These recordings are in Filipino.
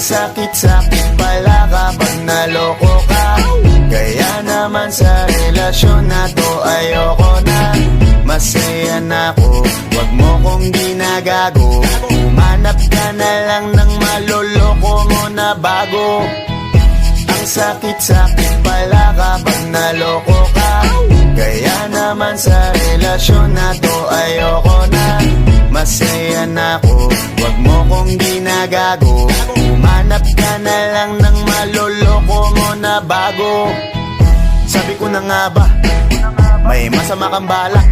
sakit-sakit pala kapag naloko ka. Kaya naman sa relasyon na to ayoko na. Masaya na ako, wag mo kong ginagago. Umanap ka na lang ng maloloko mo na bago. Ang sakit-sakit pala kapag naloko ka. Kaya naman sa relasyon na to ayoko na. Masaya na ako, wag mo kong ginagago. Umanap ka na lang ng maloloko mo na bago. Sabi ko na nga ba, may masama kang balak.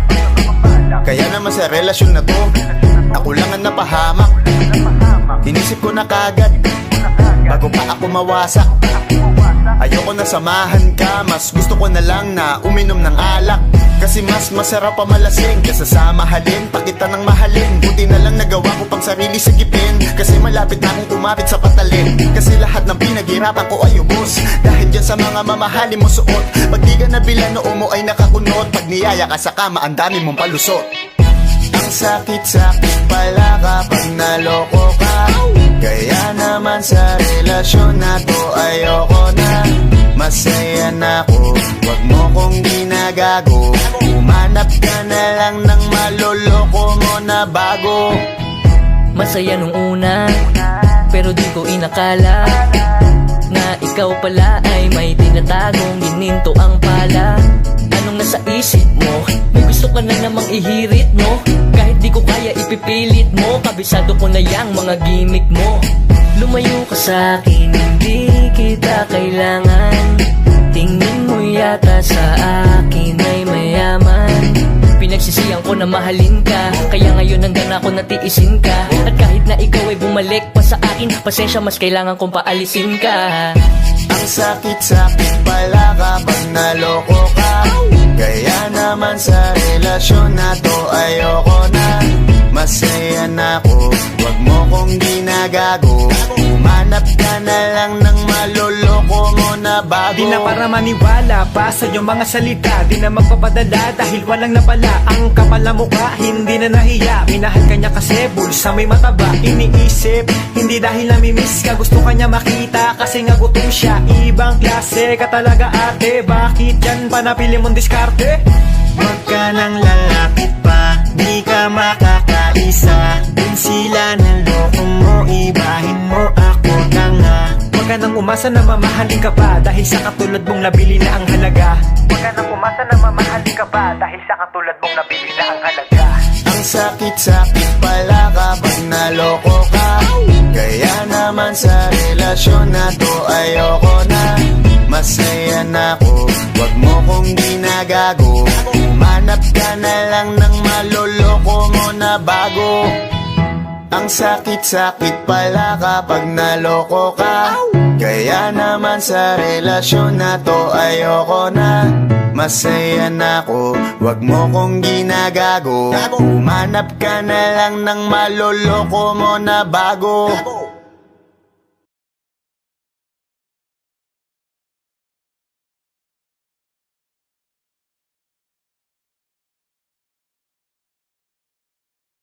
Kaya naman sa relasyon na to, ako lang ang napahamak. Inisip ko na kagad, bago pa ako mawasak. Ayoko na samahan ka, mas gusto ko na lang na uminom ng alak. Kasi mas masarap pa malasing kesa sa mahalin, pakita ng mahalin. Buti na lang nagawa ko pang sarili sigipin, kasi malapit na akong kumapit sa patalin. Kasi lahat ng pinaghirapan ko ay ubos, dahil dyan sa mga mamahalin mo suot. Pag di ka nabila noo mo ay nakakunot, pag niyaya ka sa kama ang dami mong palusot. Ang sakit-sakit pala kapag naloko ka. Kaya naman sa relasyon na to ayoko na. Masaya na ako, wag mo kong ginagago. Umanap ka na lang ng maloloko mo na bago. Masaya nung una, pero di ko inakala na ikaw pala ay may tinatagong gininto ang pala. Anong nasa isip mo? May gusto ka na namang ihirit, no? Kahit di ko kaya ipipilit mo, kabisado ko na yang mga gimmick mo. Lumayo ka sa'kin, hindi kita kailangan. Tingin mo yata sa akin ay mayaman. Pinagsisiyan ko na mahalin ka, kaya ngayon hanggang ako natiisin ka. At kahit na ikaw ay bumalik pa sa akin, pasensya mas kailangan kong paalisin ka. Ang sakit-sakit pala kapag naloko ka. Kaya naman sa relasyon na to ayoko na. Masaya na ako, wag mo kong ginagago. Umanap ka na lang ng maloloko mo na bago. Di na para maniwala pa sa iyong mga salita, di na magpapadala dahil walang napala. Ang kapal na mukha, hindi na nahiya. Minahal ka niya kasi bulsa may mataba. Iniisip, hindi dahil namimiss ka, gusto ka niya makita kasi nga gutom siya. Ibang klase ka talaga ate, bakit yan pa napili mong diskarte? Huwag ka nang lalapit pa, di ka makakaisa. Kung sila naloko mo, ibahin mo ako na nga. Huwag ka nang umasa na mamahalin ka pa, dahil sa katulad mong nabili na ang halaga. Huwag ka nang umasa na mamahalin ka pa, dahil sa katulad mong nabili na ang halaga. Ang sakit-sakit pala kapag naloko ka. Kaya naman sa relasyon na to ayoko na. Masaya na ako, wag mo kong ginagago. Umanap ka na lang ng maloloko mo na bago. Ang sakit-sakit pala kapag naloko ka. Kaya naman sa relasyon na to ayoko na. Masaya na ako, wag mo kong ginagago. Umanap ka na lang ng maloloko mo na bago.